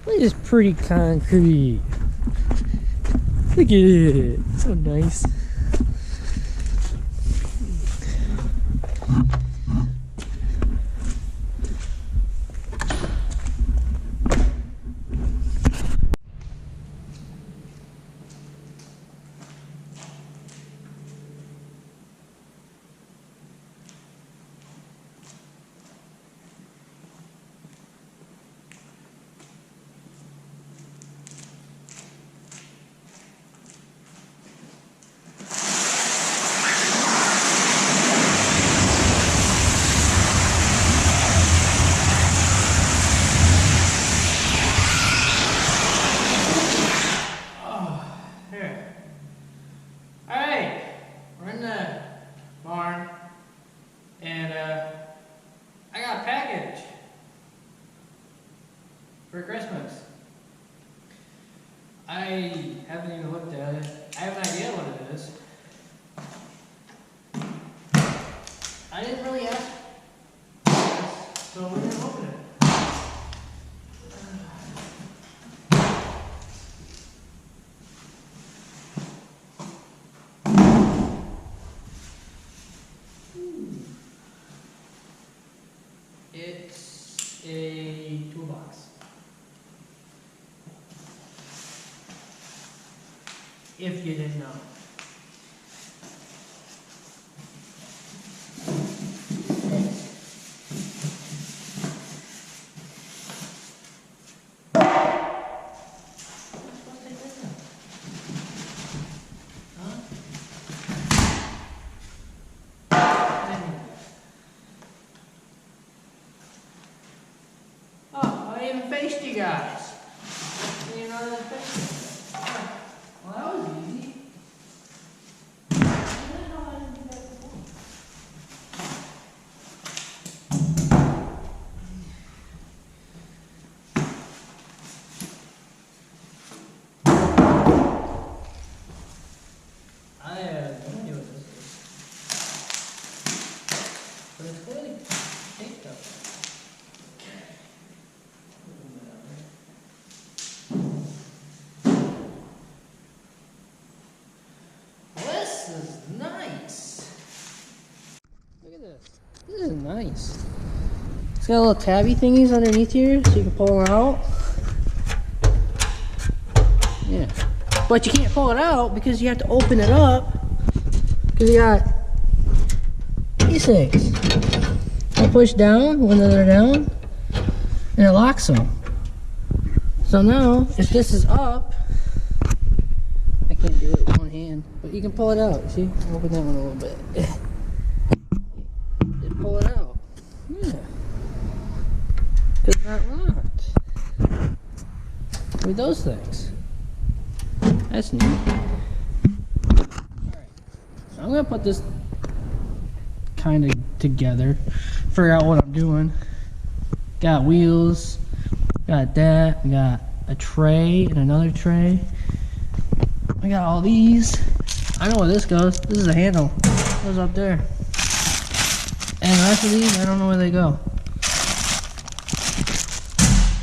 Look at this pretty concrete. Look at it. So nice. For Christmas. I haven't even looked at it. I have an idea what it is. I didn't really ask, so we're gonna open it. It's a toolbox. If you didn't know. Oh, I even faced you guys. You know that face? Well, that was easy. I have no idea what this is. But it's clearly taped up. This is nice. Look at this. This is nice. It's got little tabby thingies underneath here so you can pull them out. Yeah. But you can't pull it out because you have to open it up. Because you got these things. I push down when they're down and it locks them. So now, if this is up, I can't do it with one hand, but you can pull it out. See? Open that one a little bit. Just pull it out. Yeah. It's not locked. With those things. That's neat. Alright. So I'm gonna put this kind of together. Figure out what I'm doing. Got wheels. Got that. We got a tray and another tray. I got all these. I know where this goes. This is a handle. It goes up there. And the rest of these, I don't know where they go.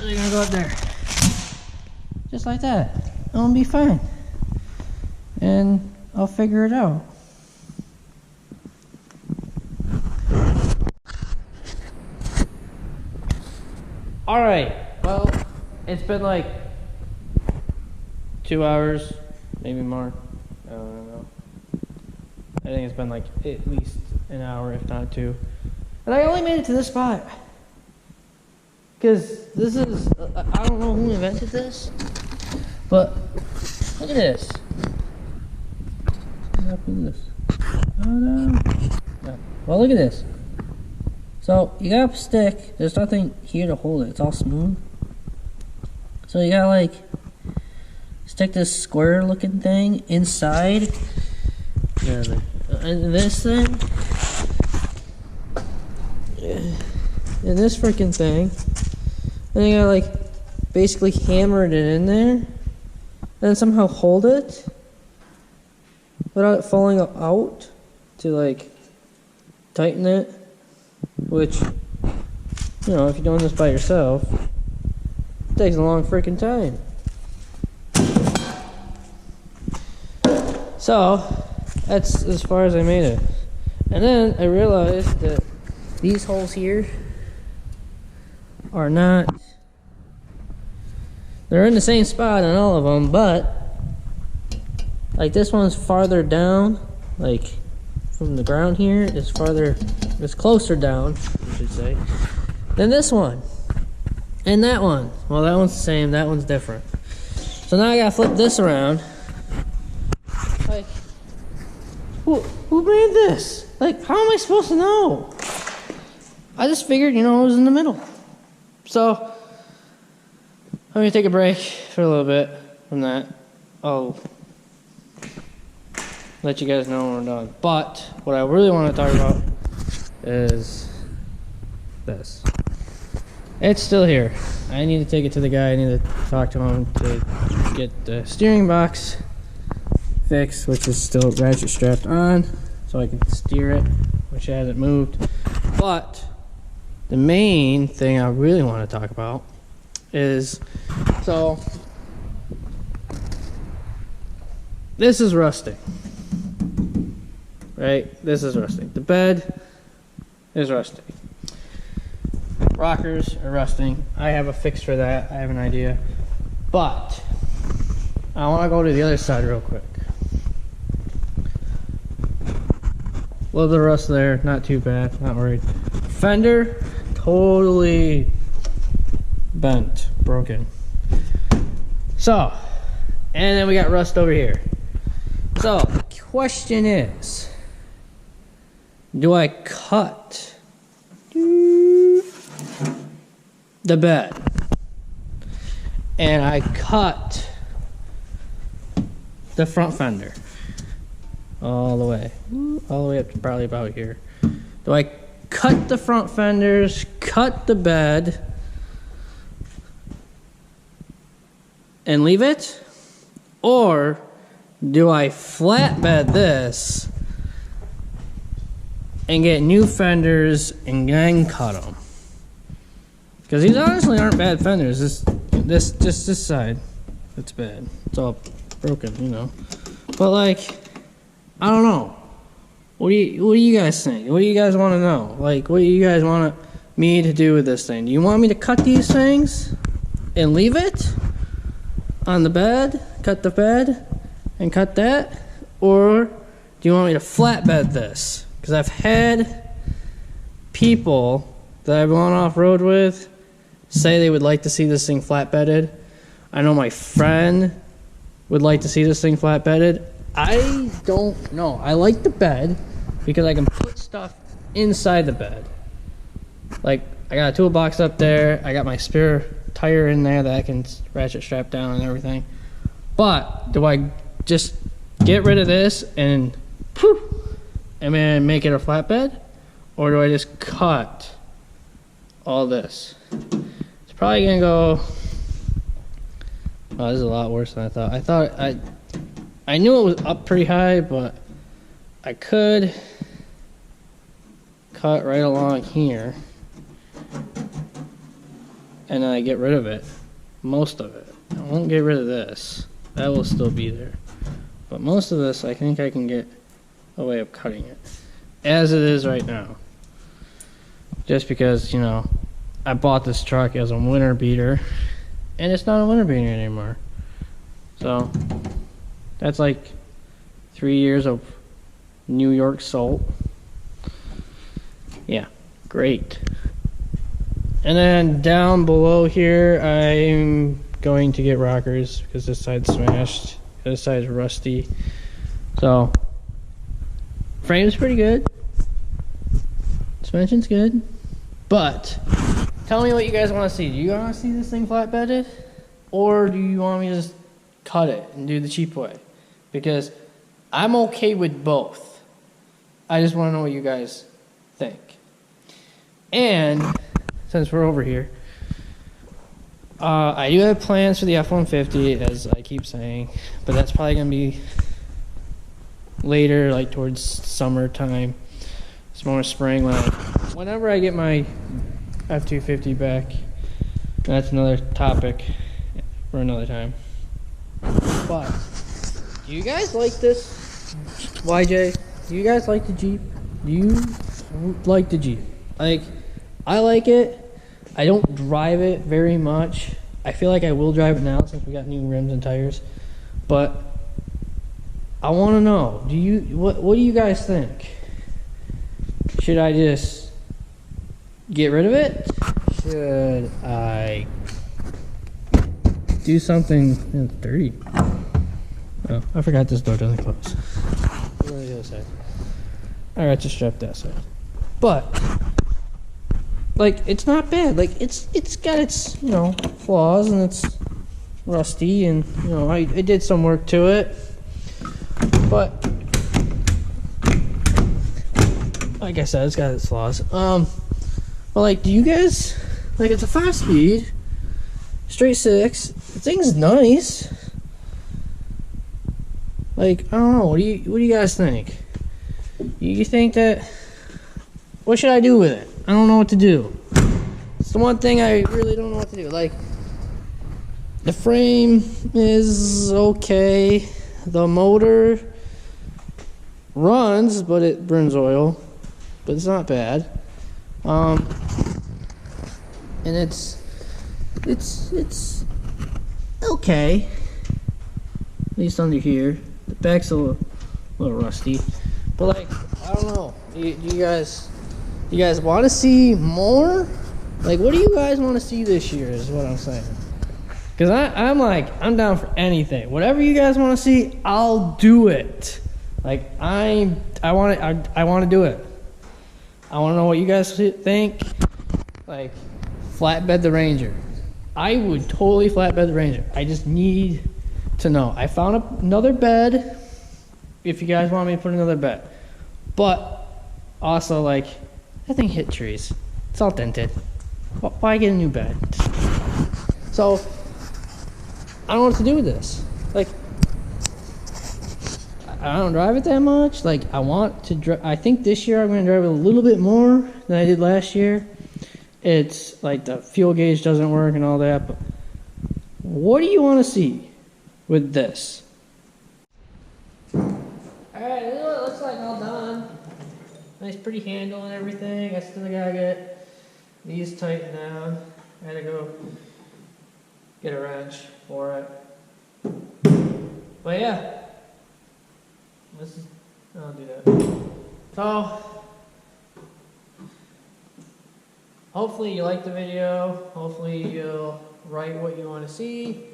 They're gonna go up there. Just like that. I'm gonna be fine. And I'll figure it out. Alright, well, it's been like 2 hours, maybe more. I don't know. I think it's been like at least an hour, if not 2. And I only made it to this spot. Because this is, I don't know who invented this, but look at this. What happened to this? Oh no. Yeah. Well, look at this. So you got a stick, there's nothing here to hold it, it's all smooth. So you gotta like stick this square looking thing inside and this thing and this freaking thing. And you gotta like basically hammer it in there and then somehow hold it without it falling out to like tighten it. Which, you know, if you're doing this by yourself, It takes a long freaking time. So, that's as far as I made it. And then I realized that these holes here are not, they're in the same spot on all of them, but like this one's farther down, like from the ground here is farther, it's closer down, I should say, than this one. And that one, well, that one's the same, that one's different. So now I gotta flip this around. Like, who made this? Like, how am I supposed to know? I just figured, you know, it was in the middle. So, I'm gonna take a break for a little bit from that. I'll let you guys know when we're done. But, what I really want to talk about is this. It's still here. I need to take it to the guy. I need to talk to him to get the steering box fixed, which is still ratchet strapped on, so I can steer it, which hasn't moved. But the main thing I really want to talk about is, so this is rusting, right? This is rusting. The bed is rusting. Rockers are rusting. I have a fix for that. I have an idea. But I want to go to the other side real quick. A little bit of rust there, not too bad, not worried. Fender, totally bent, broken. So, and then we got rust over here. So, the question is, do I cut the bed? And I cut the front fender all the way up to probably about here. Do I cut the front fenders, cut the bed, and leave it? Or do I flatbed this and get new fenders and then cut them? Because these honestly aren't bad fenders. This side, it's bad. It's all broken, you know. But like, I don't know. What do you guys think? What do you guys want to know? Like, what do you guys want me to do with this thing? Do you want me to cut these things and leave it on the bed? Cut the bed and cut that? Or do you want me to flatbed this? Because I've had people that I've gone off-road with say they would like to see this thing flatbedded. I know my friend would like to see this thing flatbedded. I don't know. I like the bed because I can put stuff inside the bed. Like, I got a toolbox up there. I got my spare tire in there that I can ratchet strap down and everything. But do I just get rid of this and poof, and then make it a flatbed? Or do I just cut all this? It's probably gonna go, oh, this is a lot worse than I thought. I knew it was up pretty high, but I could cut right along here and then I get rid of it, most of it. I won't get rid of this. That will still be there. But most of this, I think I can get a way of cutting it as it is right now. Just because, you know, I bought this truck as a winter beater and it's not a winter beater anymore. So that's like 3 years of New York salt. Yeah, great. And then down below here, I'm going to get rockers because this side's smashed. This side's rusty. So, frame's pretty good. Suspension's good. But, tell me what you guys want to see. Do you want to see this thing flatbedded? Or do you want me to just cut it and do the cheap way? Because I'm okay with both. I just want to know what you guys think. And since we're over here, I do have plans for the F-150, as I keep saying, but that's probably going to be later, like towards summertime. It's more spring, whenever I get my F-250 back. That's another topic for another time. But do you guys like this, YJ? Do you guys like the Jeep? Do you like the Jeep? Like, I like it. I don't drive it very much. I feel like I will drive it now since we got new rims and tires. But I want to know, what do you guys think? Should I just get rid of it? Should I do something? It's dirty. Oh, I forgot this door doesn't close. Go to the other side. Alright, just strap that side. But like, it's not bad. Like, it's got its, you know, flaws, and it's rusty, and, you know, I did some work to it. But like I said, it's got its flaws. But like, do you guys like? It's a 5-speed, straight 6. The thing's nice. Like, I don't know. What do you guys think? You think that? What should I do with it? I don't know what to do. It's the one thing I really don't know what to do. Like, the frame is okay. The motor runs, but it burns oil. But it's not bad. And it's okay. At least under here. The back's a little rusty. But like, I don't know. Do you guys want to see more? Like, what do you guys want to see this year is what I'm saying. Because I'm down for anything. Whatever you guys want to see, I'll do it. Like, I want to do it. I want to know what you guys think. Like, flatbed the Ranger. I would totally flatbed the Ranger. I just need to know. I found another bed, if you guys want me to put another bed. But also, like, that thing hit trees. It's all dented. Why get a new bed? So, I don't know what to do with this. Like, I don't drive it that much. Like, I want to drive. I think this year I'm going to drive it a little bit more than I did last year. It's like the fuel gauge doesn't work and all that. But what do you want to see with this? Alright, this is what it looks like all done. Nice pretty handle and everything. I still gotta get these tightened down. I gotta go get a wrench for it. But yeah. I'll do that. So, hopefully you like the video. Hopefully you'll write what you want to see.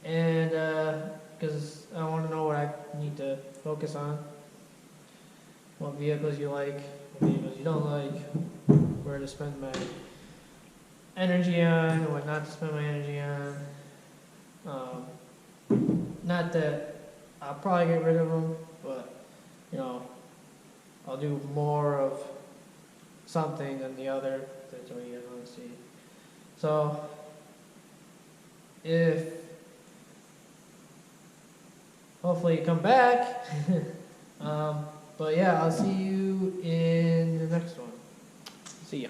And, because I want to know what I need to focus on. What vehicles you like, what vehicles you don't like, where to spend my energy on, and what not to spend my energy on. Not that I'll probably get rid of them, but, you know, I'll do more of something than the other. That's what you guys want to see. So, hopefully you come back. But yeah, I'll see you in the next one. See ya.